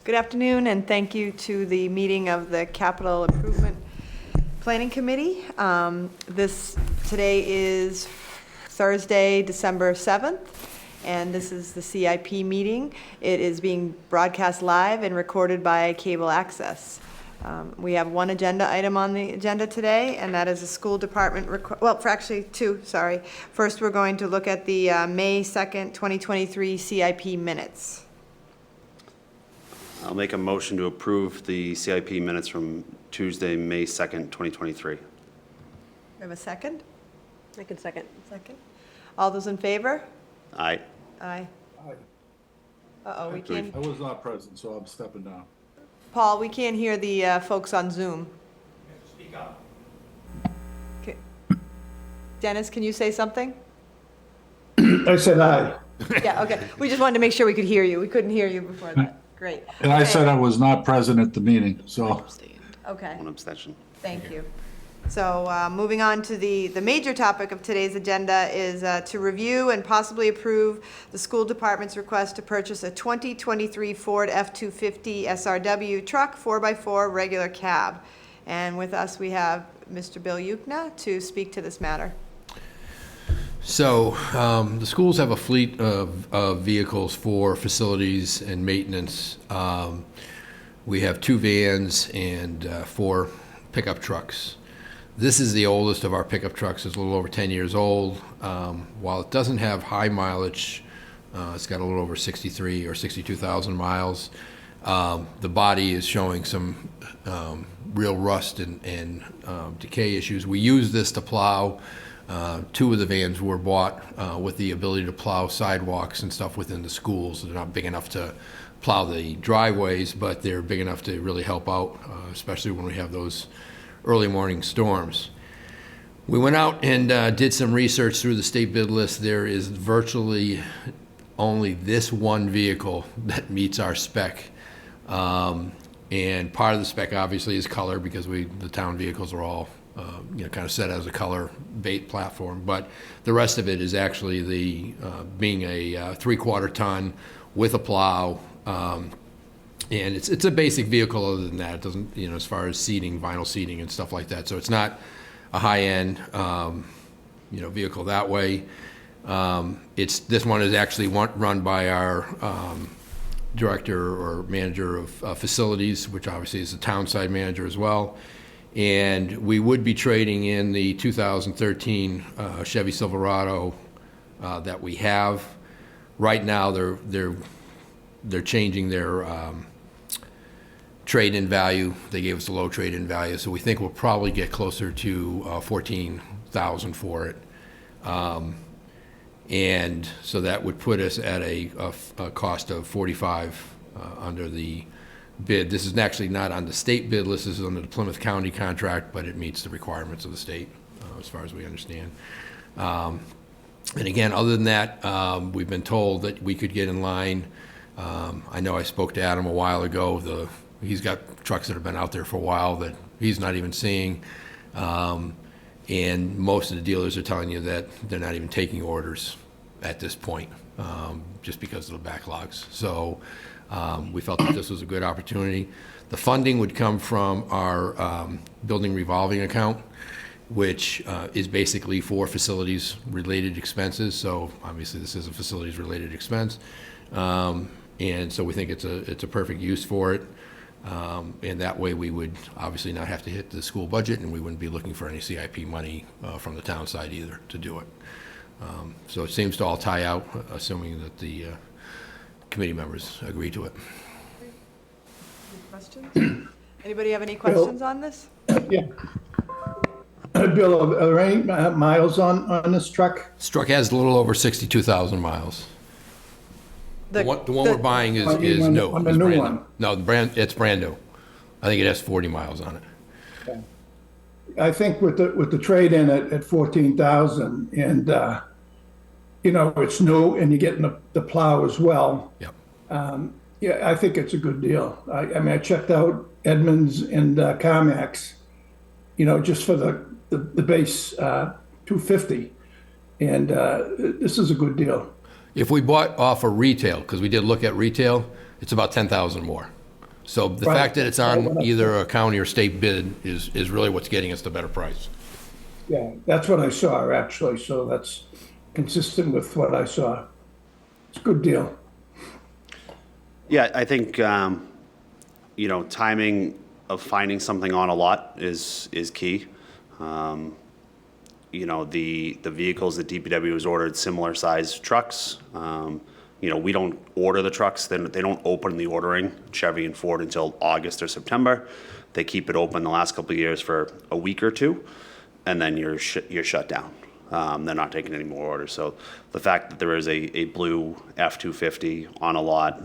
Good afternoon, and thank you to the meeting of the Capital Improvement Planning Committee. Today is Thursday, December 7th, and this is the CIP meeting. It is being broadcast live and recorded by cable access. We have one agenda item on the agenda today, and that is a school department, two, sorry. First, we're going to look at the May 2nd, 2023 CIP minutes. I'll make a motion to approve the CIP minutes from Tuesday, May 2nd, 2023. We have a second? I can second. Second. All those in favor? Aye. Aye. Aye. Uh-oh, we can't, I was not present, so I'm stepping down. Paul, we can't hear the folks on Zoom. Speak up. Okay. Dennis, can you say something? I said aye. Yeah, okay. We just wanted to make sure we could hear you. We couldn't hear you before that. Great. And I Okay. said I was not present at the meeting, so. Okay, One abstention. thank you. So moving on to the major topic of today's agenda is to review and possibly approve the school department's request to purchase a 2023 Ford F-250 SRW Truck 4x4 regular cab. And with us, we have Mr. Bill Yukna to speak to this matter. So the schools have a fleet of vehicles for facilities and maintenance. We have 2 vans and 4 pickup trucks. This is the oldest of our pickup trucks. It's a little over 10 years old. While it doesn't have high mileage, it's got a little over 63 or 62,000 miles. The body is showing some real rust and decay issues. We use this to plow. 2 of the vans were bought with the ability to plow sidewalks and stuff within the schools. They're not big enough to plow the driveways, but they're big enough to really help out, especially when we have those early morning storms. We went out and did some research through the state bid list. There is virtually only this one vehicle that meets our spec. And part of the spec obviously is color, because the town vehicles are all kind of set as a color bait platform, but the rest of it is actually being a 3/4 ton with a plow, and it's a basic vehicle. Other than that, it doesn't, as far as seating, vinyl seating and stuff like that. So it's not a high-end, vehicle that way. This one is actually run by our director or manager of facilities, which obviously is the town side manager as well. And we would be trading in the 2013 Chevy Silverado that we have. Right now, they're changing their trade-in value. They gave us a low trade-in value, so we think we'll probably get closer to $14,000 for it. And so that would put us at a cost of $45,000 under the bid. This is actually not on the state bid list. This is under the Plymouth County contract, but it meets the requirements of the state, as far as we understand. And again, other than that, we've been told that we could get in line. I know I spoke to Adam a while ago. He's got trucks that have been out there for a while that he's not even seeing. And most of the dealers are telling you that they're not even taking orders at this point, just because of the backlogs. So we felt that this was a good opportunity. The funding would come from our building revolving account, which is basically for facilities-related expenses. So obviously, this is a facilities-related expense, and so we think it's a perfect use for it. And that way, we would obviously not have to hit the school budget, and we wouldn't be looking for any CIP money from the town side either to do it. So it seems to all tie out, assuming that the committee members agree to it. Any questions? Anybody have any questions on this? Yeah. Bill, are there any miles on this truck? This truck has a little over 62,000 miles. The one we're buying is new. On the is new brand one. No, it's brand new. I think it has 40 miles on it. Okay. I think with the trade-in at 14,000, and it's new, and you're getting the plow as well. Yep. Yeah, I think it's a good deal. I mean, I checked out Edmunds and CarMax, just for the base 250, and this is a good deal. If we bought off of retail, because we did look at retail, it's about 10,000 more. So the Right. fact that it's on either a county or state bid is really what's getting us the better price. Yeah, that's what I saw, actually, so that's consistent with what I saw. It's a good deal. Yeah, I think, timing of finding something on a lot is key. The vehicles that DPW has ordered, similar size trucks. We don't order the trucks, then they don't open the ordering, Chevy and Ford, until August or September. They keep it open the last couple of years for a week or two, and then you're shut down. They're not taking any more orders. So the fact that there is a blue F-250 on a lot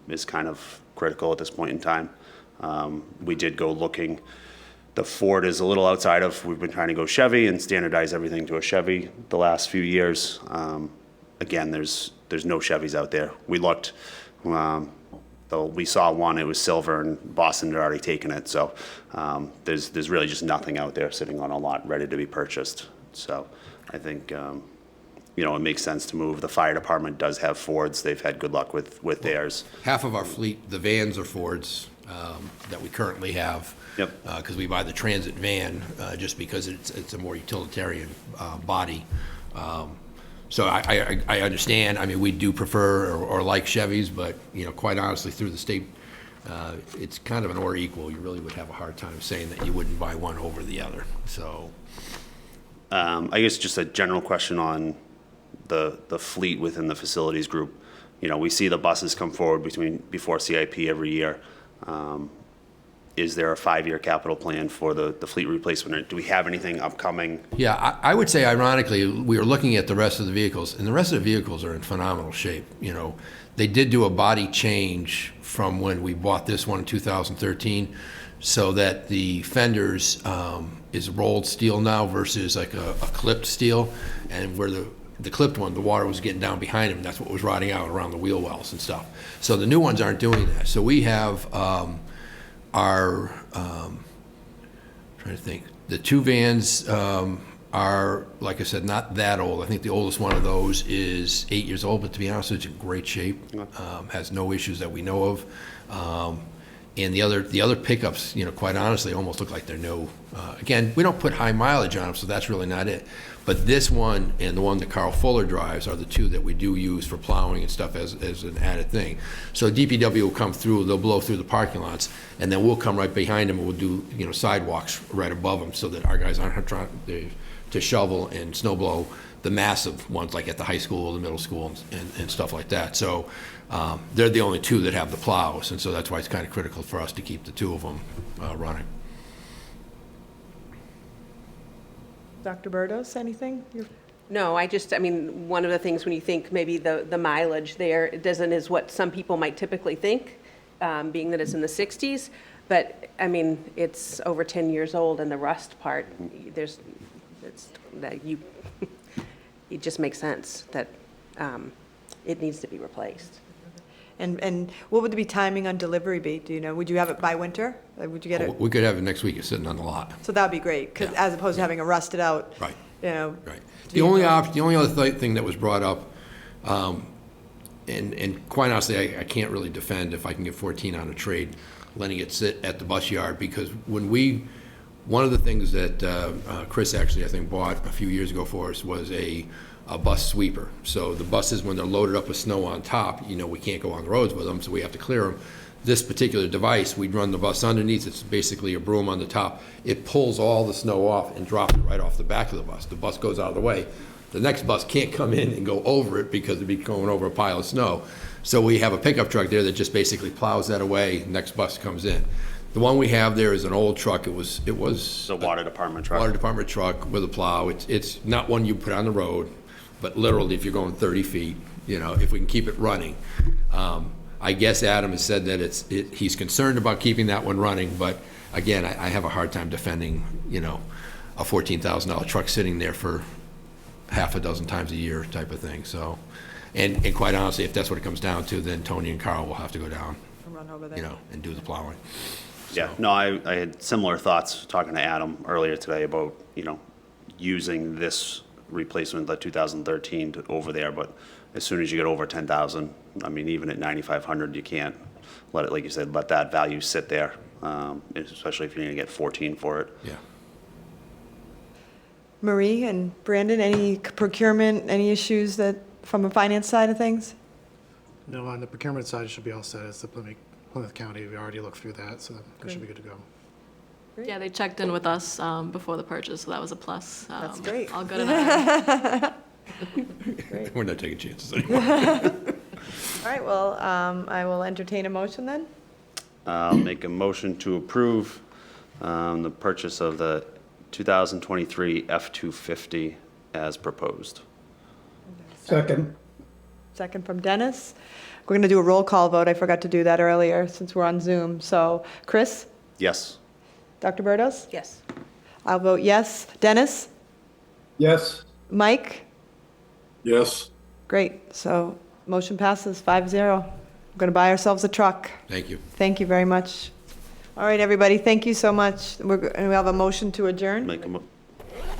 is kind of critical at this point in time. We did go looking. The Ford is a little outside of, we've been trying to go Chevy and standardize everything to a Chevy the last few years. Again, there's no Chevys out there. We looked, though we saw one, it was silver, and Boston had already taken it. So there's really just nothing out there sitting on a lot ready to be purchased. So I think, it makes sense to move. The fire department does have Fords. They've had good luck with theirs. Half of our fleet, the vans are Fords that we currently have. Yep. Because we buy the transit van just because it's a more utilitarian body. So I understand. I mean, we do prefer or like Chevys, but, quite honestly, through the state, it's kind of an or equal. You really would have a hard time saying that you wouldn't buy one over the other. So I guess just a general question on the fleet within the facilities group. We see the buses come forward before CIP every year. Is there a 5-year capital plan for the fleet replacement? Do we have anything upcoming? yeah, I would say ironically, we were looking at the rest of the vehicles, and the rest of the vehicles are in phenomenal shape. They did do a body change from when we bought this one in 2013, so that the fenders is rolled steel now versus like a clipped steel, and where the clipped one, the water was getting down behind him, and that's what was rotting out around the wheel wells and stuff. So the new ones aren't doing that. So we have our, trying to think, the two vans are, like I said, not that old. I think the oldest one of those is 8 years old, but to be honest, it's in great shape. Has no issues that we know of. And the other pickups, quite honestly, almost look like they're new. Again, we don't put high mileage on them, so that's really not it. But this one and the one that Carl Fuller drives are the two that we do use for plowing and stuff as an added thing. So DPW will come through, they'll blow through the parking lots, and then we'll come right behind them and we'll do, sidewalks right above them so that our guys aren't trying to shovel and snow blow the massive ones like at the high school, the middle school, and stuff like that. So they're the only two that have the plows, and so that's why it's kind of critical for us to keep the two of them running. Dr. Burdos, anything? No, one of the things when you think maybe the mileage there, it doesn't is what some people might typically think, being that it's in the 60s. But, it's over 10 years old, and the rust part, it just makes sense that it needs to be replaced. And what would the timing on delivery be? Do you know? Would you have it by winter? Would you get it? We could have it next week. It's sitting on the lot. So that would be great, because as opposed to having a rusted out. Right. Right. to The only be- the only other thing that was brought up, and quite honestly, I can't really defend if I can get 14 on a trade, letting it sit at the bus yard, because one of the things that Chris actually, I think, bought a few years ago for us was a bus sweeper. So the buses, when they're loaded up with snow on top, we can't go on the roads with them, so we have to clear them. This particular device, we'd run the bus underneath. It's basically a broom on the top. It pulls all the snow off and drops it right off the back of the bus. The bus goes out of the way. The next bus can't come in and go over it because it'd be going over a pile of snow. So we have a pickup truck there that just basically plows that away. Next bus comes in. The one we have there is an old truck. It was The water department truck. water department truck with a plow. It's not one you put on the road, but literally if you're going 30 feet, if we can keep it running. I guess Adam has said that he's concerned about keeping that one running, but again, I have a hard time defending, a $14,000 truck sitting there for half a dozen times a year type of thing. So, and quite honestly, if that's what it comes down to, then Tony and Carl will have to go down, Run over there. and do the plowing. Yeah, no, I had similar thoughts talking to Adam earlier today about, using this replacement, the 2013 over there, but as soon as you get over 10,000, I mean, even at 9,500, you can't let it, like you said, let that value sit there, especially if you're gonna get 14 for it. Yeah. Marie and Brandon, any procurement, any issues that, from a finance side of things? No, on the procurement side, it should be all set. It's the Plymouth County. We already looked through that, so it should be good to go. Yeah, they checked in with us before the purchase, so that was a plus. That's great. All good in there. We're not taking chances anymore. All right, well, I will entertain a motion then. I'll make a motion to approve the purchase of the 2023 F-250 as proposed. Second. Second from Dennis. We're going to do a roll call vote. I forgot to do that earlier since we're on Zoom. So, Chris? Yes. Dr. Burdos? Yes. I'll vote yes. Dennis? Yes. Mike? Yes. Great. So, motion passes 5-0. We're going to buy ourselves a truck. Thank you. Thank you very much. All right, everybody, thank you so much. And we have a motion to adjourn.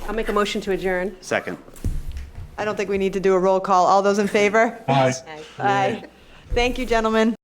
I'll make a motion to adjourn. Second. I don't think we need to do a roll call. All those in favor? Aye. Aye. Thank you, gentlemen.